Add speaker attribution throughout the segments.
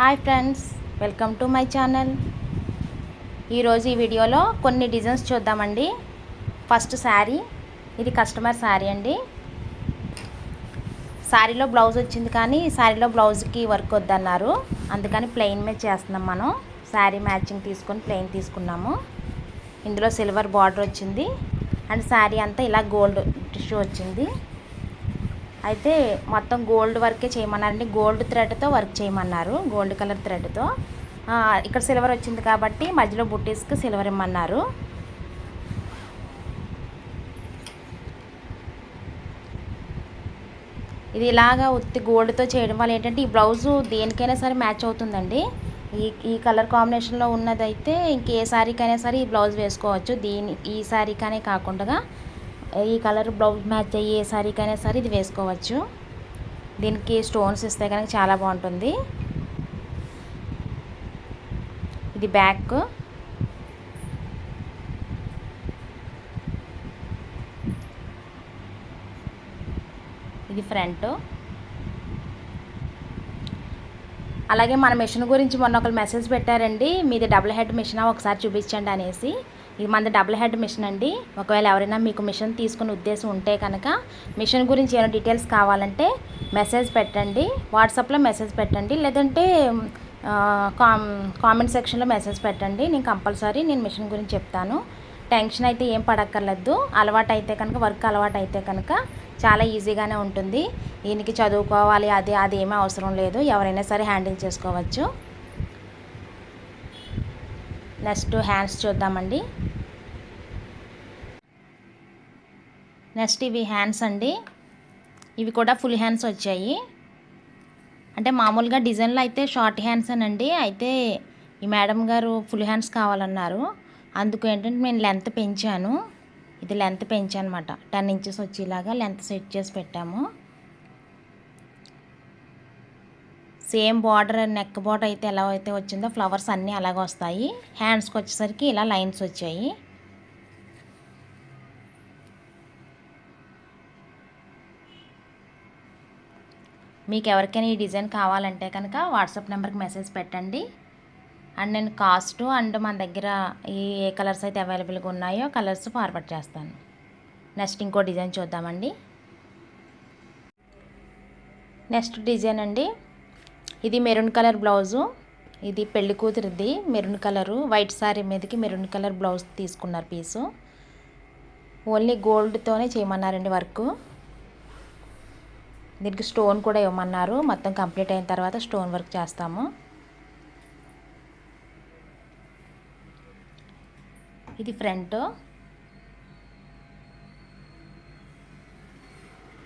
Speaker 1: Hi friends, welcome to my channel. ఈరోజు ఈ వీడియోలో కొన్ని డిజైన్స్ చూద్దామండి. ఫస్ట్ శారీ, ఇది కస్టమర్ శారీ అండి. శారీలో బ్లౌజ్ వచ్చింది కానీ శారీలో బ్లౌజ్కి వర్క్ వద్దన్నారు, అందుకని ప్లెయిన్ మీద చేస్తున్నాం. మనం శారీ మ్యాచింగ్ తీసుకొని ప్లెయిన్ తీసుకున్నాము. ఇందులో సిల్వర్ బార్డర్ వచ్చింది అండ్ శారీ అంతా ఇలా గోల్డ్ టిష్యూ వచ్చింది. అయితే మొత్తం గోల్డ్ వర్కే చేయమన్నారండి. గోల్డ్ థ్రెడ్తో వర్క్ చేయమన్నారు, గోల్డ్ కలర్ థ్రెడ్తో. ఇక్కడ సిల్వర్ వచ్చింది కాబట్టి మధ్యలో బుట్టీస్కి సిల్వర్ ఇమ్మన్నారు. ఇది ఇలాగా ఉత్తి గోల్డ్తో చేయడం వల్ల ఏంటంటే ఈ బ్లౌజు దేనికైనా సరే మ్యాచ్ అవుతుందండి. ఈ కలర్ కాంబినేషన్లో ఉన్నదైతే ఇంకే శారీకైనా సరే ఈ బ్లౌజ్ వేసుకోవచ్చు. ఈ శారీకనే కాకుండా ఈ కలర్ బ్లౌజ్ మ్యాచ్ అయ్యే శారీకైనా సరే ఇది వేసుకోవచ్చు. దీనికి స్టోన్స్ ఇస్తే కనుక చాలా బాగుంటుంది. ఇది బ్యాక్, ఇది ఫ్రంట్. అలాగే మన మిషన్ గురించి మొన్న ఒకరు మెసేజ్ పెట్టారండి, మీది డబుల్ హెడ్ మిషన్ ఒకసారి చూపించండి అనేసి. ఇది మనది డబుల్ హెడ్ మిషన్ అండి. ఒకవేళ ఎవరైనా మీకు మిషన్ తీసుకునే ఉద్దేశం ఉంటే కనుక మిషన్ గురించి ఏమైనా డీటెయిల్స్ కావాలంటే మెసేజ్ పెట్టండి, వాట్సాప్లో మెసేజ్ పెట్టండి, లేదంటే కామెంట్ సెక్షన్లో మెసేజ్ పెట్టండి. నేను కంపల్సరీ మిషన్ గురించి చెప్తాను. టెన్షన్ అయితే ఏం పడక్కర్లేదు. అలవాటు అయితే కనుక, వర్క్ అలవాటు అయితే కనుక చాలా ఈజీగానే ఉంటుంది. దీనికి చదువుకోవాలి అది ఏమీ అవసరం లేదు, ఎవరైనా సరే హ్యాండిల్ చేసుకోవచ్చు. నెక్స్ట్ హ్యాండ్స్ చూద్దామండి. నెక్స్ట్ ఇవి హ్యాండ్స్ అండి. ఇవి కూడా ఫుల్ హ్యాండ్స్ వచ్చాయి. అంటే మామూలుగా డిజైన్లో అయితే షార్ట్ హ్యాండ్స్ అనండి. అయితే ఈ మేడం గారు ఫుల్ హ్యాండ్స్ కావాలన్నారు. అందుకు ఏంటంటే నేను లెంత్ పెంచాను. ఇది లెంత్ పెంచాను అనమాట. 10 ఇంచెస్ వచ్చేలాగా లెంత్ సెట్ చేసి పెట్టాము. సేమ్ బార్డర్, నెక్ బార్డర్ అయితే ఎలా అయితే వచ్చిందో ఫ్లవర్స్ అన్నీ అలాగే వస్తాయి. హ్యాండ్స్కి వచ్చేసరికి ఇలా లైన్స్ వచ్చాయి. మీకు ఎవరికైనా ఈ డిజైన్ కావాలంటే కనుక వాట్సాప్ నెంబర్కి మెసేజ్ పెట్టండి. అండ్ నేను కాస్ట్ అండ్ మన దగ్గర ఏ కలర్స్ అయితే అవైలబుల్గా ఉన్నాయో కలర్స్ ఫార్వర్డ్ చేస్తాను. నెక్స్ట్ ఇంకో డిజైన్ చూద్దామండి. నెక్స్ట్ డిజైన్ అండి, ఇది మెరూన్ కలర్ బ్లౌజు. ఇది పెళ్లి కూతురిది మెరూన్ కలరు. వైట్ శారీ మీదకి మెరూన్ కలర్ బ్లౌజ్ తీసుకున్నారు పీసు. ఓన్లీ గోల్డ్తోనే చేయమన్నారండి వర్క్. దీనికి స్టోన్ కూడా ఇవ్వమన్నారు. మొత్తం కంప్లీట్ అయిన తర్వాత స్టోన్ వర్క్ చేస్తాము. ఇది ఫ్రంట్,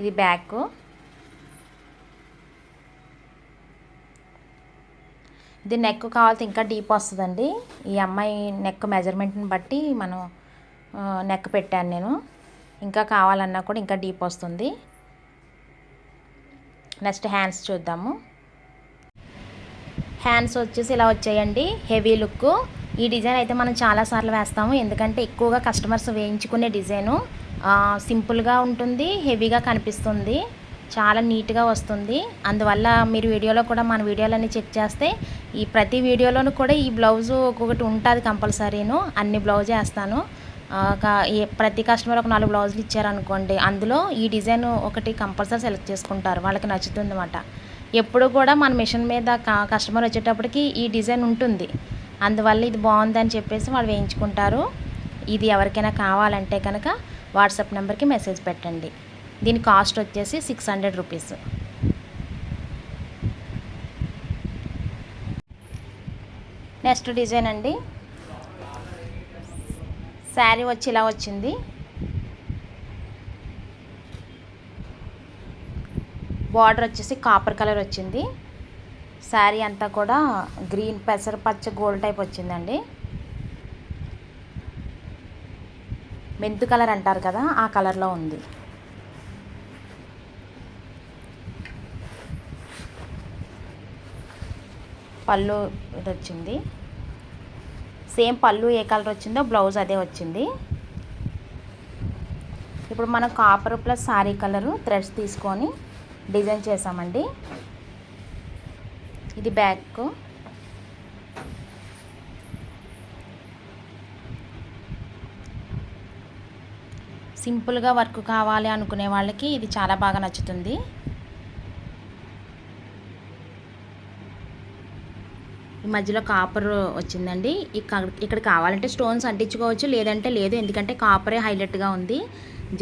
Speaker 1: ఇది బ్యాక్. ఇది నెక్ కావాలంటే ఇంకా డీప్ వస్తుందండి. ఈ అమ్మాయి నెక్ మెజర్మెంట్ని బట్టి మనం నెక్ పెట్టాను నేను. ఇంకా కావాలన్నా కూడా ఇంకా డీప్ వస్తుంది. నెక్స్ట్ హ్యాండ్స్ చూద్దాము. హ్యాండ్స్ వచ్చేసి ఇలా వచ్చాయండి, హెవీ లుక్. ఈ డిజైన్ అయితే మనం చాలాసార్లు వేస్తాము, ఎందుకంటే ఎక్కువగా కస్టమర్స్ వేయించుకునే డిజైను. సింపుల్గా ఉంటుంది, హెవీగా కనిపిస్తుంది, చాలా నీట్గా వస్తుంది. అందువల్ల మీరు వీడియోలో కూడా మన వీడియోలన్నీ చెక్ చేస్తే ఈ ప్రతి వీడియోలోనూ కూడా ఈ బ్లౌజు ఒక్కొక్కటి ఉంటుంది కంపల్సరీను. అన్ని బ్లౌజ్ వేస్తాను. ప్రతి కస్టమర్ ఒక 4 బ్లౌజులు ఇచ్చారనుకోండి, అందులో ఈ డిజైన్ ఒకటి కంపల్సరీ సెలెక్ట్ చేసుకుంటారు, వాళ్ళకి నచ్చుతుంది అన్నమాట. ఎప్పుడు కూడా మన మిషన్ మీద కస్టమర్ వచ్చేటప్పటికి ఈ డిజైన్ ఉంటుంది, అందువల్ల ఇది బాగుందని చెప్పేసి వాళ్ళు వేయించుకుంటారు. ఇది ఎవరికైనా కావాలంటే కనుక వాట్సాప్ నెంబర్కి మెసేజ్ పెట్టండి. దీని కాస్ట్ వచ్చేసి 600 రూపీస్. నెక్స్ట్ డిజైన్ అండి, శారీ వచ్చి ఇలా వచ్చింది. బార్డర్ వచ్చేసి కాపర్ కలర్ వచ్చింది. శారీ అంతా కూడా గ్రీన్ పెసరపచ్చ గోల్డ్ టైప్ వచ్చిందండి. మెంతు కలర్ అంటారు కదా, ఆ కలర్లో ఉంది. పళ్ళు ఇది వచ్చింది. సేమ్ పళ్ళు ఏ కలర్ వచ్చిందో బ్లౌజ్ అదే వచ్చింది. ఇప్పుడు మనం copper plus sorry colour threads తీసుకొని డిజైన్ చేసామండి. ఇది బ్యాక్. సింపుల్గా వర్క్ కావాలి అనుకునే వాళ్ళకి ఇది చాలా బాగా నచ్చుతుంది. ఈ మధ్యలో కాపర్ వచ్చిందండి. ఇక్కడ కావాలంటే స్టోన్స్ అంటించుకోవచ్చు, లేదంటే లేదు. ఎందుకంటే కాపరే హైలైట్గా ఉంది.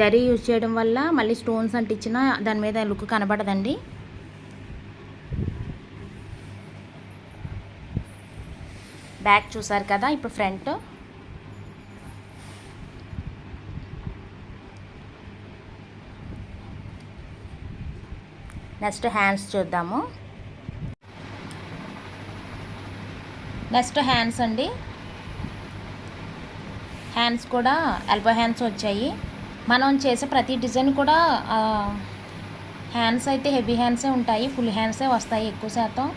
Speaker 1: జరీ యూజ్ చేయడం వల్ల మళ్ళీ స్టోన్స్ అంటించినా దాని మీద లుక్ కనబడదండి. బ్యాక్ చూసారు కదా. ఇప్పుడు ఫ్రంట్. నెక్స్ట్ హ్యాండ్స్ చూద్దాము. నెక్స్ట్ హ్యాండ్స్ అండి. హ్యాండ్స్ కూడా ఎల్బో హ్యాండ్స్ వచ్చాయి. మనం చేసే ప్రతి డిజైన్ కూడా హ్యాండ్స్ అయితే హెవీ హ్యాండ్సే ఉంటాయి, ఫుల్ హ్యాండ్సే వస్తాయి. ఎక్కువ శాతం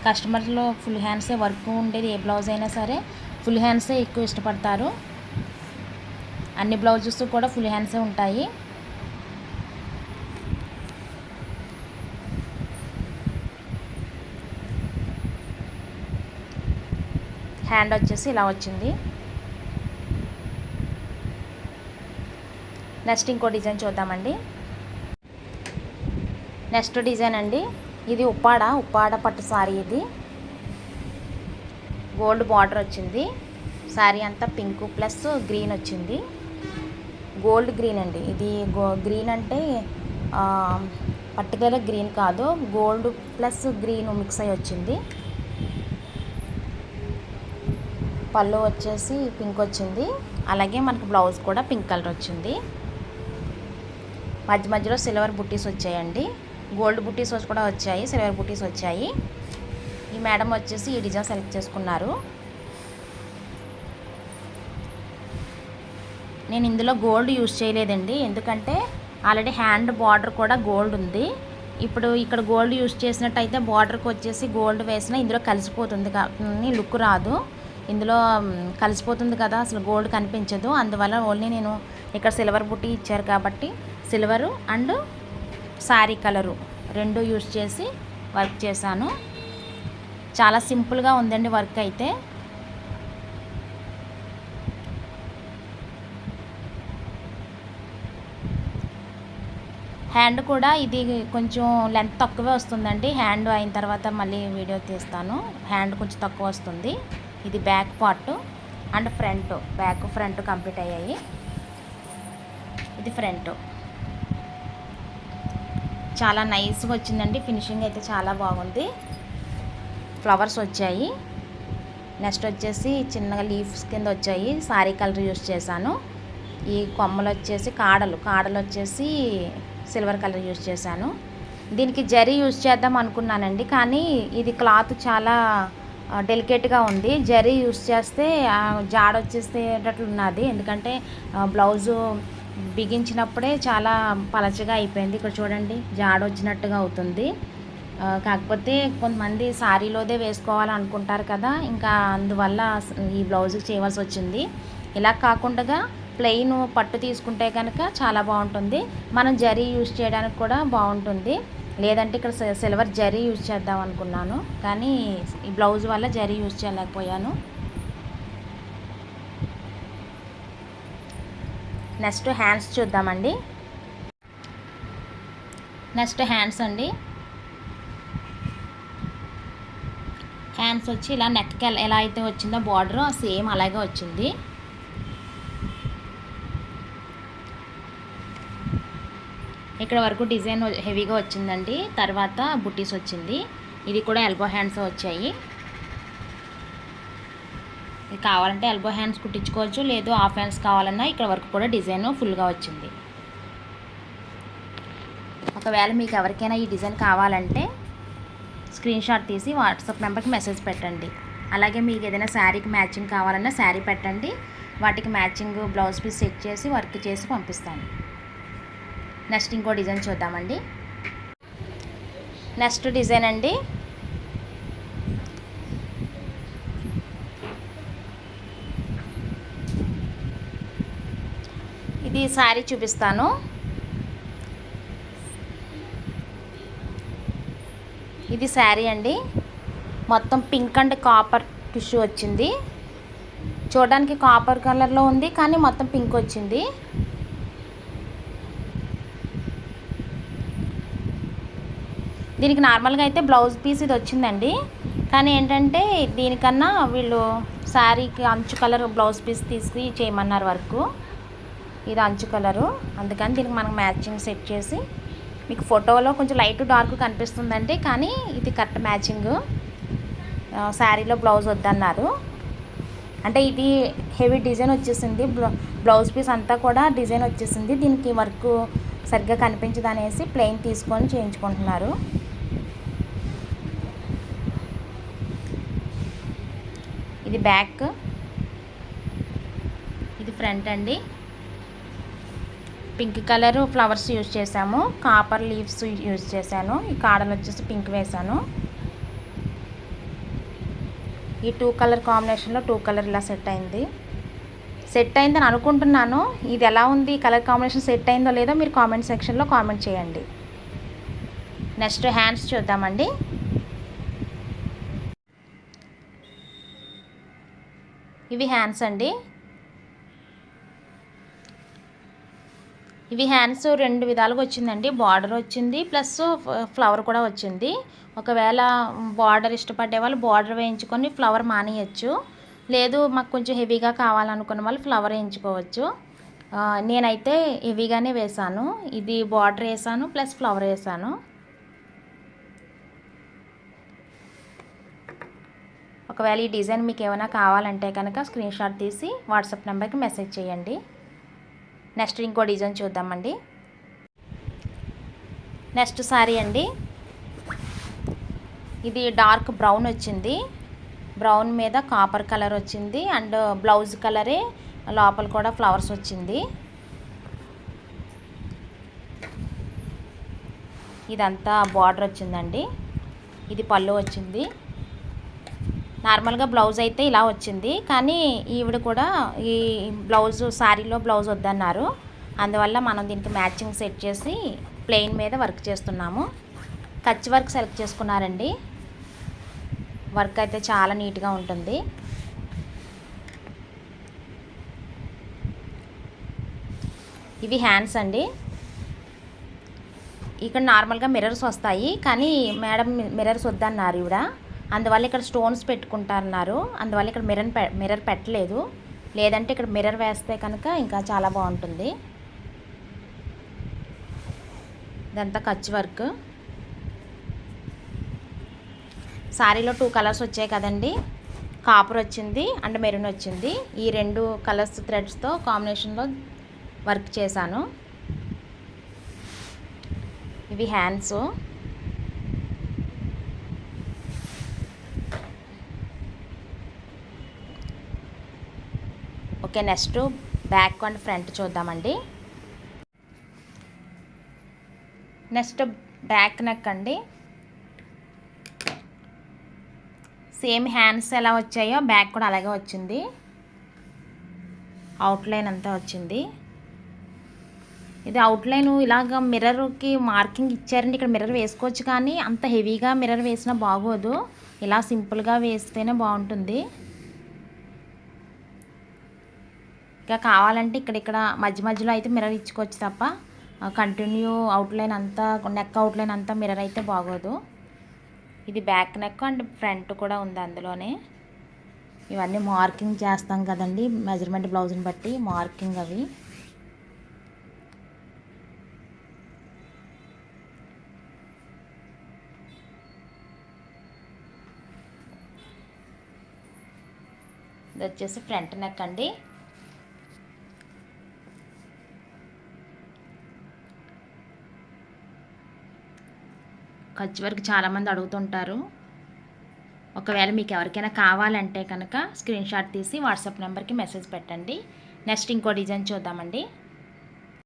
Speaker 1: కస్టమర్స్లో ఫుల్ హ్యాండ్సే వర్క్ ఉండేది. ఏ బ్లౌజ్ అయినా సరే ఫుల్ హ్యాండ్సే ఎక్కువ ఇష్టపడతారు. అన్ని బ్లౌజెస్ కూడా ఫుల్ హ్యాండ్సే ఉంటాయి. హ్యాండ్ వచ్చేసి ఇలా వచ్చింది. నెక్స్ట్ ఇంకో డిజైన్ చూద్దామండి. నెక్స్ట్ డిజైన్ అండి. ఇది ఉప్పాడ పట్టు సారీ. ఇది గోల్డ్ బార్డర్ వచ్చింది. సారీ అంతా పింక్ ప్లస్ గ్రీన్ వచ్చింది. గోల్డ్ గ్రీన్ అండి. ఇది గ్రీన్ అంటే పర్టికులర్ గ్రీన్ కాదు, గోల్డ్ ప్లస్ గ్రీన్ మిక్స్ అయ్యి వచ్చింది. పళ్ళు వచ్చేసి పింక్ వచ్చింది. అలాగే మనకు బ్లౌజ్ కూడా పింక్ కలర్ వచ్చింది. మధ్య మధ్యలో సిల్వర్ బుట్టీస్ వచ్చాయండి. గోల్డ్ బుట్టీస్ కూడా వచ్చాయి, సిల్వర్ బుట్టీస్ వచ్చాయి. ఈ మేడం వచ్చేసి ఈ డిజైన్ సెలెక్ట్ చేసుకున్నారు. నేను ఇందులో గోల్డ్ యూజ్ చేయలేదండి, ఎందుకంటే ఆల్రెడీ హ్యాండ్ బార్డర్ కూడా గోల్డ్ ఉంది. ఇప్పుడు ఇక్కడ గోల్డ్ యూజ్ చేసినట్టయితే బార్డర్కి వచ్చేసి గోల్డ్ వేసినా ఇందులో కలిసిపోతుంది కానీ లుక్ రాదు. ఇందులో కలిసిపోతుంది కదా, అసలు గోల్డ్ కనిపించదు. అందువల్ల ఓన్లీ నేను ఇక్కడ సిల్వర్ బుట్టి ఇచ్చారు కాబట్టి సిల్వరు అండ్ శారీ కలరు రెండు యూజ్ చేసి వర్క్ చేశాను. చాలా సింపుల్గా ఉందండి వర్క్ అయితే. హ్యాండ్ కూడా ఇది కొంచెం లెంత్ తక్కువే వస్తుందండి. హ్యాండ్ అయిన తర్వాత మళ్ళీ వీడియో తీస్తాను. హ్యాండ్ కొంచెం తక్కువ వస్తుంది. ఇది back part and front. Back front complete అయ్యాయి. ఇది ఫ్రంట్. చాలా నైస్గా వచ్చిందండి. ఫినిషింగ్ అయితే చాలా బాగుంది. ఫ్లవర్స్ వచ్చాయి. నెక్స్ట్ వచ్చేసి చిన్నగా లీవ్స్ కింద వచ్చాయి. సారీ కలర్ యూస్ చేశాను. ఈ కొమ్మలు వచ్చేసి కాడలు వచ్చేసి సిల్వర్ కలర్ యూస్ చేశాను. దీనికి జరీ యూస్ చేద్దాం అనుకున్నానండి, కానీ ఇది క్లాత్ చాలా డెలికేట్గా ఉంది. జరీ యూస్ చేస్తే జాడ వచ్చేసేటట్లు ఉన్నది. ఎందుకంటే బ్లౌజు బిగించినప్పుడే చాలా పలచగా అయిపోయింది. ఇక్కడ చూడండి, జాడ వచ్చినట్టుగా అవుతుంది. కాకపోతే కొంతమంది శారీలోదే వేసుకోవాలనుకుంటారు కదా, ఇంకా అందువల్ల ఈ బ్లౌజుకి చేయవలసి వచ్చింది. ఇలా కాకుండా ప్లెయిన్ పట్టు తీసుకుంటే కనుక చాలా బాగుంటుంది. మనం జరీ యూజ్ చేయడానికి కూడా బాగుంటుంది. లేదంటే ఇక్కడ సిల్వర్ జరీ యూజ్ చేద్దాం అనుకున్నాను, కానీ ఈ బ్లౌజ్ వల్ల జరీ యూజ్ చేయలేకపోయాను. నెక్స్ట్ హ్యాండ్స్ చూద్దామండి. నెక్స్ట్ హ్యాండ్స్ అండి. హ్యాండ్స్ వచ్చి ఇలా నెక్కి ఎలా అయితే వచ్చిందో బార్డర్ సేమ్ అలాగే వచ్చింది. ఇక్కడ వరకు డిజైన్ హెవీగా వచ్చిందండి. తర్వాత బుట్టీస్ వచ్చింది. ఇది కూడా ఎల్బో హ్యాండ్స్ వచ్చాయి. ఇది కావాలంటే ఎల్బో హ్యాండ్స్ కుట్టించుకోవచ్చు, లేదు హాఫ్ హ్యాండ్స్ కావాలన్నా ఇక్కడ వరకు కూడా డిజైన్ ఫుల్గా వచ్చింది. ఒకవేళ మీకు ఎవరికైనా ఈ డిజైన్ కావాలంటే స్క్రీన్ షాట్ తీసి వాట్సాప్ నెంబర్కి మెసేజ్ పెట్టండి. అలాగే మీకు ఏదైనా శారీకి మ్యాచింగ్ కావాలన్నా శారీ పెట్టండి. వాటికి మ్యాచింగ్ బ్లౌజ్ పీస్ సెట్ చేసి వర్క్ చేసి పంపిస్తాను. నెక్స్ట్ ఇంకో డిజైన్ చూద్దామండి. నెక్స్ట్ డిజైన్ అండి. ఇది శారీ చూపిస్తాను. ఇది శారీ అండి. మొత్తం పింక్ అండ్ కాపర్ టిష్యూ వచ్చింది. చూడడానికి కాపర్ కలర్లో ఉంది కానీ మొత్తం పింక్ వచ్చింది. దీనికి నార్మల్గా అయితే బ్లౌజ్ పీస్ ఇది వచ్చిందండి. కానీ ఏంటంటే దీనికన్నా వీళ్ళు శారీకి అంచు కలర్ బ్లౌజ్ పీస్ తీసి చేయమన్నారు వర్క్. ఇది అంచు కలరు, అందుకని దీనికి మనం మ్యాచింగ్ సెట్ చేసి మీకు ఫోటోలో కొంచెం లైట్ డార్క్ కనిపిస్తుందండి, కానీ ఇది కరెక్ట్ మ్యాచింగ్. శారీలో బ్లౌజ్ వద్దన్నారు. అంటే ఇది హెవీ డిజైన్ వచ్చేసింది, బ్లౌజ్ పీస్ అంతా కూడా డిజైన్ వచ్చేసింది. దీనికి వర్క్ సరిగ్గా కనిపించదు అనేసి ప్లెయిన్ తీసుకొని చేయించుకుంటున్నారు. ఇది బ్యాక్, ఇది ఫ్రంట్ అండి. పింక్ కలర్ ఫ్లవర్స్ యూజ్ చేసాము, కాపర్ లీవ్స్ యూజ్ చేశాను. ఈ కాడలు వచ్చేసి పింక్ వేసాను. ఈ 2 కలర్ కాంబినేషన్లో 2 కలర్ ఇలా సెట్ అయిందని అనుకుంటున్నాను. ఇది ఎలా ఉంది, కలర్ కాంబినేషన్ సెట్ అయిందో లేదో మీరు కామెంట్ సెక్షన్లో కామెంట్ చేయండి. నెక్స్ట్ హ్యాండ్స్ చూద్దామండి. ఇవి హ్యాండ్స్ అండి. ఇవి హ్యాండ్స్ 2 విధాలుగా వచ్చిందండి. బార్డర్ వచ్చింది ప్లస్ ఫ్లవర్ కూడా వచ్చింది. ఒకవేళ బార్డర్ ఇష్టపడే వాళ్ళు బార్డర్ వేయించుకొని ఫ్లవర్ మానేయచ్చు. లేదు మాకు కొంచెం హెవీగా కావాలనుకున్న వాళ్ళు ఫ్లవర్ వేయించుకోవచ్చు. నేనైతే హెవీగానే వేసాను. ఇది బార్డర్ వేసాను ప్లస్ ఫ్లవర్ వేసాను. ఒకవేళ ఈ డిజైన్ మీకు ఏమైనా కావాలంటే కనుక స్క్రీన్ షాట్ తీసి వాట్సాప్ నెంబర్కి మెసేజ్ చేయండి. నెక్స్ట్ ఇంకో డిజైన్ చూద్దామండి. నెక్స్ట్ సారీ అండి. ఇది డార్క్ బ్రౌన్ వచ్చింది. బ్రౌన్ మీద కాపర్ కలర్ వచ్చింది అండ్ బ్లౌజ్ కలరే లోపల కూడా ఫ్లవర్స్ వచ్చింది. ఇదంతా బార్డర్ వచ్చిందండి. ఇది పళ్ళు వచ్చింది. నార్మల్గా బ్లౌజ్ అయితే ఇలా వచ్చింది, కానీ ఈవిడ కూడా ఈ బ్లౌజ్ శారీలో బ్లౌజ్ వద్దన్నారు. అందువల్ల మనం దీనికి మ్యాచింగ్ సెట్ చేసి ప్లెయిన్ మీద వర్క్ చేస్తున్నాము. కచ్ వర్క్ సెలెక్ట్ చేసుకున్నారండి. వర్క్ అయితే చాలా నీట్గా ఉంటుంది. ఇవి హ్యాండ్స్ అండి. ఇక్కడ నార్మల్గా మిర్రర్స్ వస్తాయి, కానీ మేడం మిర్రర్స్ వద్దన్నారు ఈవిడ. అందువల్ల ఇక్కడ స్టోన్స్ పెట్టుకుంటారన్నారు. అందువల్ల ఇక్కడ మిర్రర్ పెట్టలేదు. లేదంటే ఇక్కడ మిర్రర్ వేస్తే కనుక ఇంకా చాలా బాగుంటుంది. ఇదంతా కచ్ వర్క్. శారీలో 2 కలర్స్ వచ్చాయి కదండి. కాపర్ వచ్చింది అండ్ మెరూన్ వచ్చింది. ఈ 2 కలర్స్ థ్రెడ్స్తో కాంబినేషన్లో వర్క్ చేశాను. ఇవి hands. Okay, next back and front చూద్దామండి. నెక్స్ట్ బ్యాక్ నెక్ అండి. సేమ్ హ్యాండ్స్ ఎలా వచ్చాయో బ్యాక్ కూడా అలాగే వచ్చింది. అవుట్లైన్ అంతా వచ్చింది. ఇది అవుట్లైన్ ఇలాగ మిర్రర్కి మార్కింగ్ ఇచ్చారండి. ఇక్కడ మిర్రర్ వేసుకోవచ్చు, కానీ అంత హెవీగా మిర్రర్ వేసినా బాగోదు. ఇలా సింపుల్గా వేస్తేనే బాగుంటుంది. ఇంకా కావాలంటే ఇక్కడ మధ్య మధ్యలో అయితే మిర్రర్ ఇచ్చుకోవచ్చు తప్ప కంటిన్యూ అవుట్లైన్ అంతా, నెక్ అవుట్లైన్ అంతా మిర్రర్ అయితే బాగోదు. ఇది బ్యాక్ నెక్ అండ్ ఫ్రంట్ కూడా ఉంది అందులోనే. ఇవన్నీ మార్కింగ్ చేస్తాం కదండి, మెజర్మెంట్ బ్లౌజ్ని బట్టి మార్కింగ్ అవి. ఇది వచ్చేసి ఫ్రంట్ నెక్ అండి. ఖర్చు వరకు చాలామంది అడుగుతుంటారు. ఒకవేళ మీకు ఎవరికైనా కావాలంటే కనుక స్క్రీన్ షాట్ తీసి వాట్సాప్ నెంబర్కి మెసేజ్ పెట్టండి. నెక్స్ట్ ఇంకో డిజైన్ చూద్దామండి.